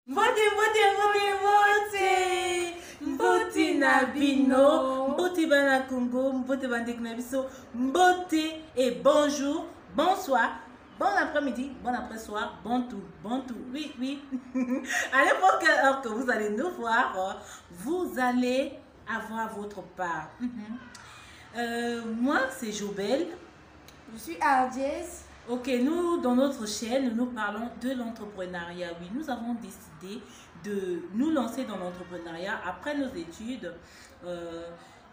Mboti Nabino, Mboti Bana Congo, Mboti Bandek Nabiso, Mboti et bonjour, bonsoir, bon après-midi, bon après-soir, bon tout, oui. À n'importe quelle heure que vous allez nous voir, vous allez avoir votre part. Moi, c'est Jobel. Je suis Ardiès. Ok, nous, dans notre chaîne, nous parlons de l'entrepreneuriat. Oui, nous avons décidé de nous lancer dans l'entrepreneuriat après nos études.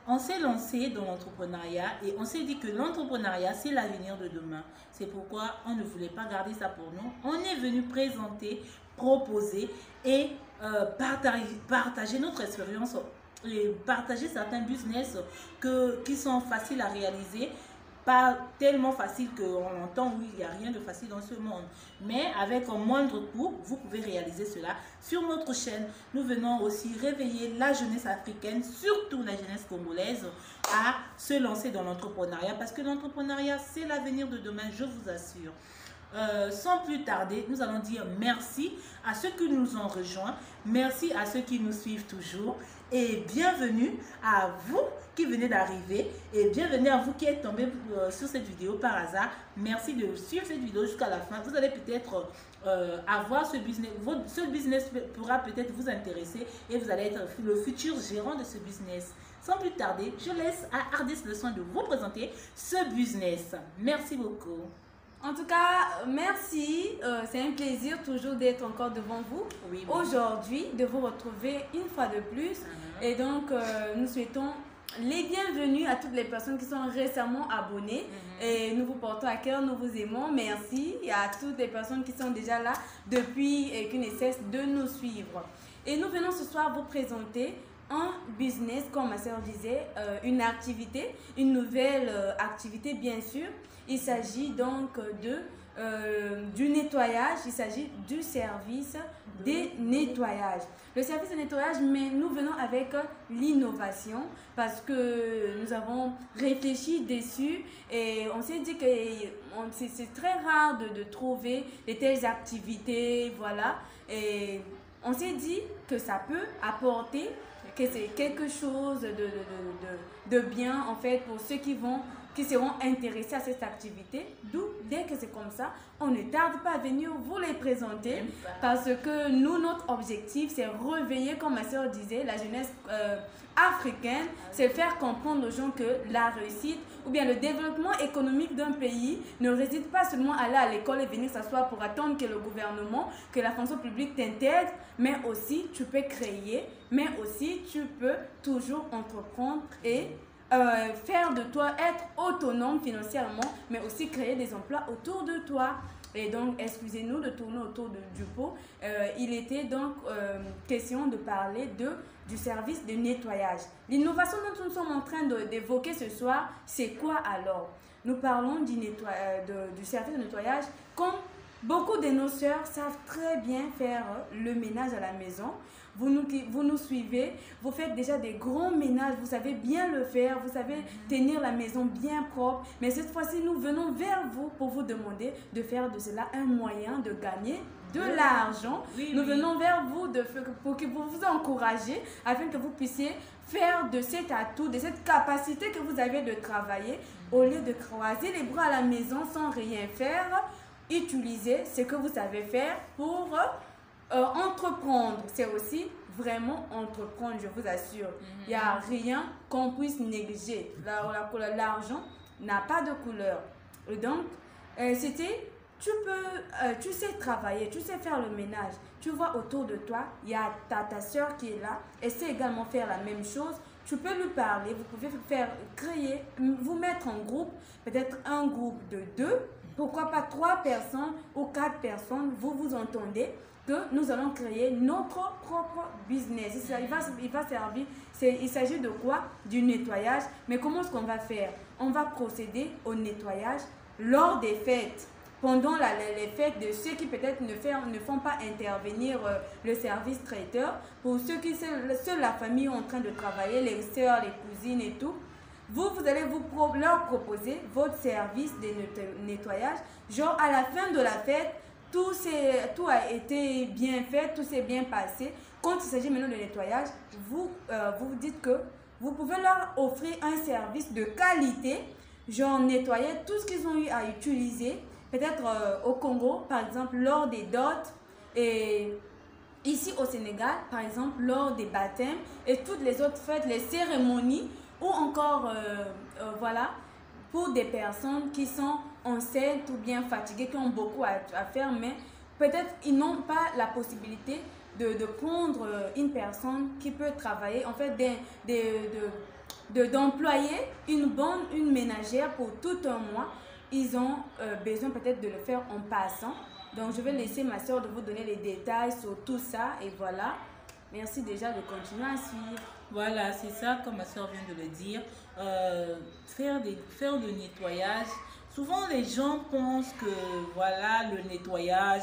On s'est lancé dans l'entrepreneuriat et on s'est dit que l'entrepreneuriat, c'est l'avenir de demain. C'est pourquoi on ne voulait pas garder ça pour nous. On est venu présenter, proposer et partager notre expérience et partager certains business qui sont faciles à réaliser. Pas tellement facile qu'on entend, oui, il n'y a rien de facile dans ce monde. Mais avec un moindre coût, vous pouvez réaliser cela. Sur notre chaîne, nous venons aussi réveiller la jeunesse africaine, surtout la jeunesse congolaise, à se lancer dans l'entrepreneuriat. Parce que l'entrepreneuriat, c'est l'avenir de demain, je vous assure. Sans plus tarder, nous allons dire merci à ceux qui nous ont rejoints, merci à ceux qui nous suivent toujours et bienvenue à vous qui venez d'arriver et bienvenue à vous qui êtes tombé sur cette vidéo par hasard. Merci de suivre cette vidéo jusqu'à la fin. Vous allez peut-être avoir ce business. Ce business pourra peut-être vous intéresser et vous allez être le futur gérant de ce business. Sans plus tarder, je laisse à Ardis le soin de vous présenter ce business. Merci beaucoup. En tout cas, merci. C'est un plaisir toujours d'être encore devant vous. Oui. Aujourd'hui, de vous retrouver une fois de plus. Et donc, nous souhaitons les bienvenus à toutes les personnes qui sont récemment abonnées. Et nous vous portons à cœur, nous vous aimons. Merci. Et à toutes les personnes qui sont déjà là depuis et qui ne cessent de nous suivre. Et nous venons ce soir vous présenter un business, comme ma soeur disait, une activité, une nouvelle activité bien sûr. Il s'agit donc du nettoyage, il s'agit du service des nettoyages. Le service de nettoyage, mais nous venons avec l'innovation parce que nous avons réfléchi dessus et on s'est dit que c'est très rare de trouver de telles activités, voilà. Et on s'est dit que ça peut apporter, que c'est quelque chose de bien en fait pour ceux qui seront intéressés à cette activité. D'où, dès que c'est comme ça, on ne tarde pas à venir vous les présenter parce que nous, notre objectif, c'est réveiller, comme ma soeur disait, la jeunesse africaine, c'est faire comprendre aux gens que la réussite ou bien le développement économique d'un pays ne réside pas seulement à aller à l'école et venir s'asseoir pour attendre que le gouvernement, que la fonction publique t'intègre, mais aussi tu peux créer, mais aussi tu peux toujours entreprendre et faire de toi, être autonome financièrement, mais aussi créer des emplois autour de toi. Et donc, excusez-nous de tourner autour du pot. Il était donc question de parler du service de nettoyage. L'innovation dont nous sommes en train d'évoquer ce soir, c'est quoi alors? Nous parlons du service de nettoyage comme beaucoup de nos sœurs savent très bien faire le ménage à la maison. Vous nous suivez, vous faites déjà des grands ménages, vous savez bien le faire, vous savez tenir la maison bien propre. Mais cette fois-ci, nous venons vers vous pour vous demander de faire de cela un moyen de gagner de l'argent. Nous venons vers vous pour vous encourager afin que vous puissiez faire de cet atout, de cette capacité que vous avez de travailler, au lieu de croiser les bras à la maison sans rien faire, utiliser ce que vous savez faire pour entreprendre. C'est aussi vraiment entreprendre, je vous assure. Il n'y a rien qu'on puisse négliger. L'argent n'a pas de couleur. Et donc, tu sais travailler, tu sais faire le ménage. Tu vois autour de toi, il y a ta soeur qui est là, elle sait également faire la même chose. Tu peux lui parler, vous pouvez créer, vous mettre en groupe, peut-être un groupe de 2, pourquoi pas 3 personnes ou 4 personnes, vous vous entendez que nous allons créer notre propre business. Il s'agit de quoi? Du nettoyage. Mais comment est-ce qu'on va faire? On va procéder au nettoyage lors des fêtes. Pendant les fêtes de ceux qui peut-être ne font pas intervenir le service traiteur. Pour ceux qui sont la famille en train de travailler, les sœurs, les cousines et tout. Vous allez leur proposer votre service de nettoyage. Genre à la fin de la fête, tout a été bien fait, tout s'est bien passé. Quand il s'agit maintenant de nettoyage, vous vous dites que vous pouvez leur offrir un service de qualité, genre nettoyer tout ce qu'ils ont eu à utiliser, peut-être au Congo, par exemple, lors des dots, et ici au Sénégal, par exemple, lors des baptêmes, et toutes les autres fêtes, les cérémonies, ou encore, voilà, pour des personnes qui sont enceintes ou bien fatiguées, qui ont beaucoup à faire, mais peut-être ils n'ont pas la possibilité de prendre une personne qui peut travailler, en fait, d'employer une ménagère pour tout un mois. Ils ont besoin peut-être de le faire en passant. Donc, je vais laisser ma soeur de vous donner les détails sur tout ça. Et voilà. Merci déjà de continuer à suivre. Voilà, c'est ça, comme ma soeur vient de le dire. Faire le nettoyage. Souvent, les gens pensent que voilà, le nettoyage,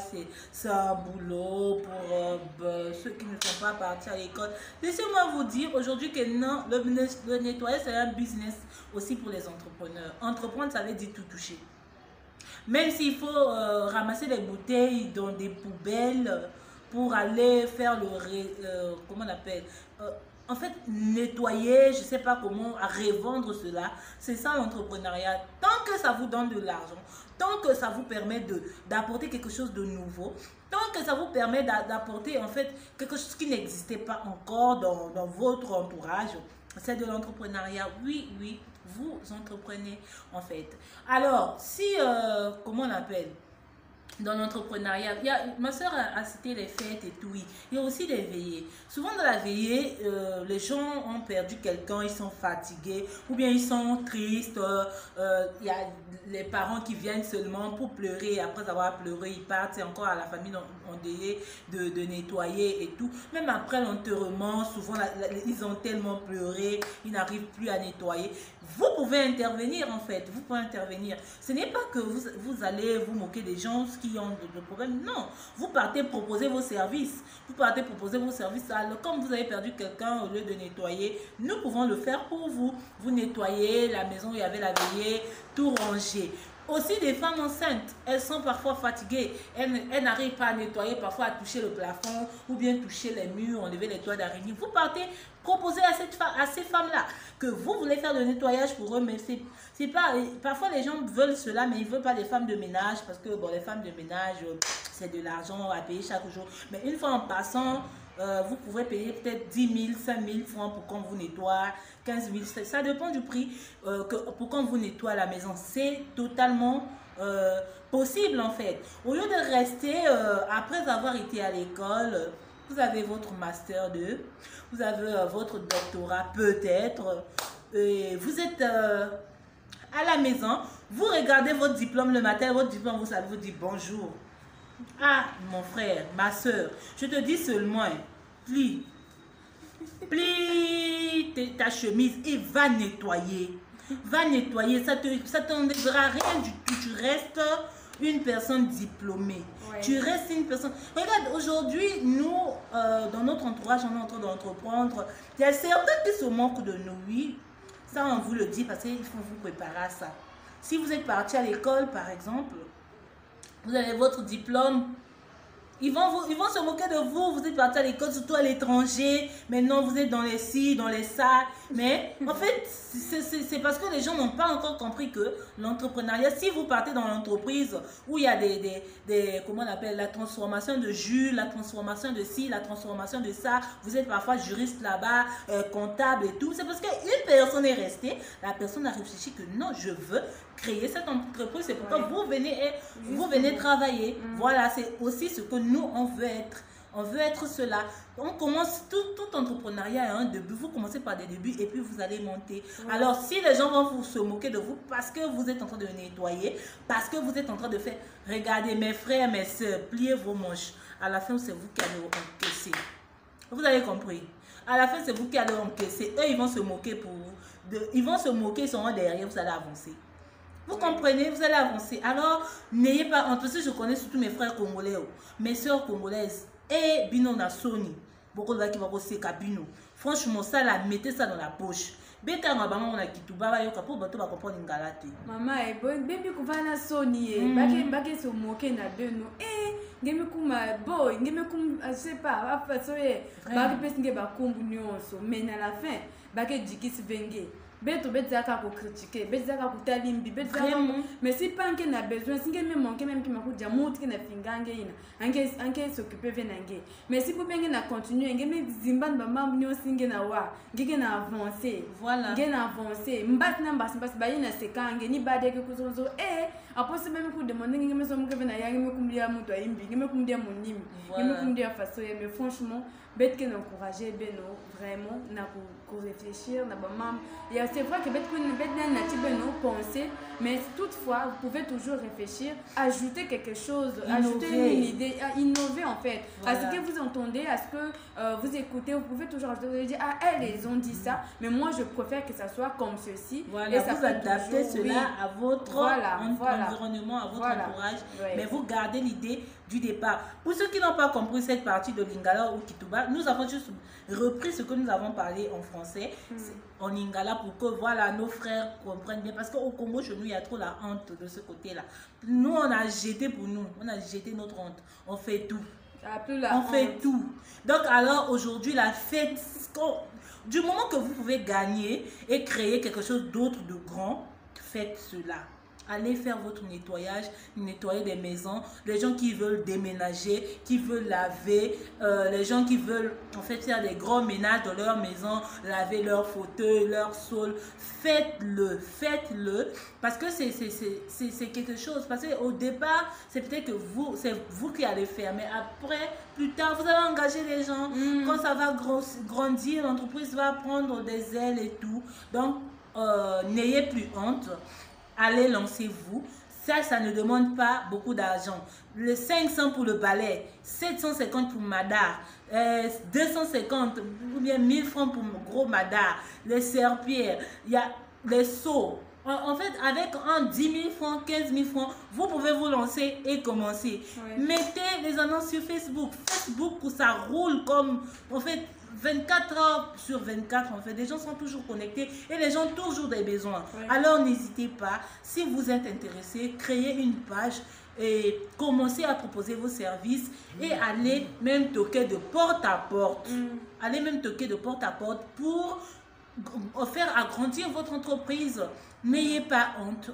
c'est un boulot pour ceux qui ne sont pas partis à l'école. Laissez-moi vous dire aujourd'hui que non, le nettoyage, c'est un business aussi pour les entrepreneurs. Entreprendre, ça veut dire tout toucher. Même s'il faut ramasser des bouteilles dans des poubelles pour aller faire comment on appelle en fait, nettoyer, je ne sais pas comment, à revendre cela, c'est ça l'entrepreneuriat. Tant que ça vous donne de l'argent, tant que ça vous permet d'apporter quelque chose de nouveau, tant que ça vous permet d'apporter en fait quelque chose qui n'existait pas encore dans votre entourage, c'est de l'entrepreneuriat. Oui, oui, vous entreprenez en fait. Alors, si, comment on appelle dans l'entrepreneuriat, ma soeur a cité les fêtes et tout, oui. Il y a aussi des veillées. Souvent dans la veillée, les gens ont perdu quelqu'un, ils sont fatigués ou bien ils sont tristes. Il y a les parents qui viennent seulement pour pleurer. Après avoir pleuré, ils partent. C'est encore à la famille endeuillée de nettoyer et tout. Même après l'enterrement, souvent ils ont tellement pleuré, ils n'arrivent plus à nettoyer. Vous pouvez intervenir en fait, vous pouvez intervenir. Ce n'est pas que vous allez vous moquer des gens qui ont de problèmes, non. Vous partez proposer vos services. Vous partez proposer vos services. Alors, comme vous avez perdu quelqu'un, au lieu de nettoyer, nous pouvons le faire pour vous. Vous nettoyez la maison où il y avait la veillée, tout ranger. Aussi des femmes enceintes, elles sont parfois fatiguées, elles n'arrivent pas à nettoyer, parfois à toucher le plafond ou bien toucher les murs, enlever les toits d'araignée. Vous partez proposer à ces femmes-là que vous voulez faire le nettoyage pour eux, mais c'est pas, parfois les gens veulent cela, mais ils ne veulent pas les femmes de ménage parce que bon, les femmes de ménage, c'est de l'argent à payer chaque jour. Mais une fois en passant, vous pouvez payer peut-être 10 000, 5 000 francs pour qu'on vous nettoie, 15 000, ça dépend du prix pour qu'on vous nettoie la maison. C'est totalement possible en fait. Au lieu de rester, après avoir été à l'école, vous avez votre master 2, vous avez votre doctorat peut-être, et vous êtes à la maison, vous regardez votre diplôme le matin, votre diplôme, vous savez, vous dites bonjour. Ah, mon frère, ma soeur, je te dis seulement, plie ta chemise et va nettoyer. Va nettoyer, ça t'enlèvera rien du tout. Tu restes une personne diplômée. Ouais. Tu restes une personne... Regarde, aujourd'hui, nous, dans notre entourage, on est en train d'entreprendre. Il y a certains qui se moquent de nous, oui. Ça, on vous le dit parce qu'il faut vous préparer à ça. Si vous êtes parti à l'école, par exemple, vous avez votre diplôme, ils vont se moquer de vous. Vous êtes parti à l'école, surtout à l'étranger. Maintenant, vous êtes dans les ci, dans les ça. Mais en fait, c'est parce que les gens n'ont pas encore compris que l'entrepreneuriat, si vous partez dans l'entreprise où il y a comment on appelle, la transformation de jus, la transformation de ci, la transformation de ça, vous êtes parfois juriste là-bas, comptable et tout. C'est parce qu'une personne est restée, la personne a réfléchi que non, je veux créer cette entreprise. C'est pourquoi vous venez travailler. Voilà, c'est aussi ce que nous, on veut être. On veut être cela. On commence, tout entrepreneuriat a un début. Vous commencez par des débuts et puis vous allez monter. Ouais. Alors, si les gens vont se moquer de vous parce que vous êtes en train de nettoyer, parce que vous êtes en train de faire, regardez mes frères, mes soeurs, pliez vos manches. À la fin, c'est vous qui allez encaisser. Vous avez compris? À la fin, c'est vous qui allez encaisser. Eux, ils vont se moquer pour vous. Ils vont se moquer, ils seront derrière, vous allez avancer. Vous comprenez, vous allez avancer. Alors, n'ayez pas honte. Parce que je connais surtout mes frères congolais, mes soeurs congolaises. Et bino na soni. Beaucoup de gens qui vont aussi kabino. Franchement, ça là, mettez ça dans la poche. Beta nga bango na kituba ba yoka pour bato ba comprendre ngala te. Maman, baby ko va na soni bake se moquer na beno. ngeme kuma boy ngeme kum je sais pas apa so ye ba ke pesi nge ba kumbu nyonso mais à la fin ba ke jikisi venge beto bezaka ko critiquer bezaka ko talimbi bezaka mais si pas que na besoin si ngeme manquer même qui m'a ko diamant qui na fingange ina anke s'occuper venange mais si pour bien na continuer ngeme zimbani ba mambu nyonso nge na wa ngeke na avancer voilà nge na avancer mbasi na mbasi ba ina sekange ni bade ke kuzozo après c'est même pour demander ngeme so mke vena ya ngeme kumdia muto imbi ngeme kumdia monimi ngeme kumdia façon mais franchement bête que n'encourager beno vraiment na ko réfléchir na ba mam et c'est vrai que bête na tibeno penser mais toutefois vous pouvez toujours réfléchir ajouter quelque chose ajouter une idée innover en fait à ce que vous entendez à ce que vous écoutez vous pouvez toujours ajouter dire elles ont dit ça mais moi je préfère que ça soit comme ceci et ça vous adaptez cela à votre environnement à votre entourage mais vous gardez l'idée du départ. Pour ceux qui n'ont pas compris cette partie de Lingala ou Kituba, nous avons juste repris ce que nous avons parlé en français, en Lingala, pour que voilà, nos frères comprennent bien. Parce qu'au Congo, chez nous, il y a trop la honte de ce côté-là. Nous, on a jeté pour nous, on a jeté notre honte. On fait tout. On fait tout. Donc alors, aujourd'hui, la fête, du moment que vous pouvez gagner et créer quelque chose d'autre de grand, faites cela. Allez faire votre nettoyage, nettoyer des maisons, les gens qui veulent déménager, qui veulent laver, les gens qui veulent en fait faire des gros ménages dans leur maison, laver leurs fauteuils, leurs sols, faites-le, faites-le, parce que c'est quelque chose, parce qu'au départ, c'est peut-être que c'est vous qui allez faire, mais après, plus tard, vous allez engager les gens, quand ça va grandir, l'entreprise va prendre des ailes et tout, donc n'ayez plus honte. Allez, lancez-vous. Ça ne demande pas beaucoup d'argent. Le 500 pour le balai, 750 pour Madar, 250 ou bien 1000 francs pour gros Madar, les serpillères, il y a les seaux. En fait, avec 10 000 francs, 15 000 francs, vous pouvez vous lancer et commencer. Mettez les annonces sur Facebook. Facebook, ça roule comme, en fait, 24 heures sur 24, en fait, les gens sont toujours connectés et les gens ont toujours des besoins. Alors, n'hésitez pas, si vous êtes intéressé, créez une page et commencez à proposer vos services et allez même toquer de porte à porte. Allez même toquer de porte à porte pour faire agrandir votre entreprise. N'ayez pas honte.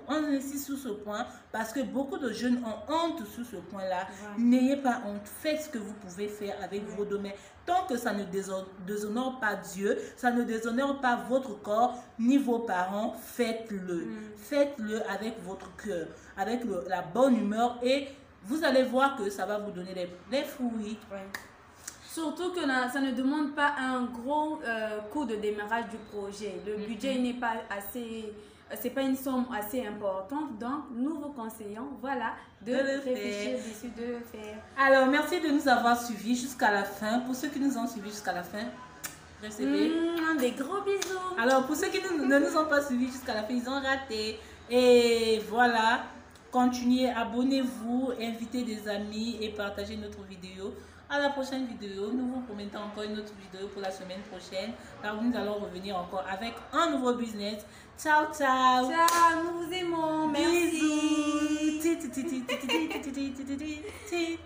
On insiste sur ce point parce que beaucoup de jeunes ont honte sur ce point-là. N'ayez pas honte. Faites ce que vous pouvez faire avec vos domaines. Tant que ça ne déshonore pas Dieu, ça ne déshonore pas votre corps ni vos parents, faites-le. Faites-le avec votre cœur, avec la bonne humeur et vous allez voir que ça va vous donner des fruits. Surtout que ça ne demande pas un gros coût de démarrage du projet. Le budget n'est pas assez, c'est pas une somme assez importante. Donc, nous vous conseillons, voilà, de réfléchir dessus, de le faire. Alors, merci de nous avoir suivis jusqu'à la fin. Pour ceux qui nous ont suivis jusqu'à la fin, recevez des gros bisous. Alors, pour ceux qui ne nous ont pas suivis jusqu'à la fin, ils ont raté. Et voilà, continuez, abonnez-vous, invitez des amis et partagez notre vidéo. À la prochaine vidéo, nous vous promettons encore une autre vidéo pour la semaine prochaine. Car nous allons revenir encore avec un nouveau business. Ciao, ciao. Ciao, nous vous aimons. Merci. Bisous.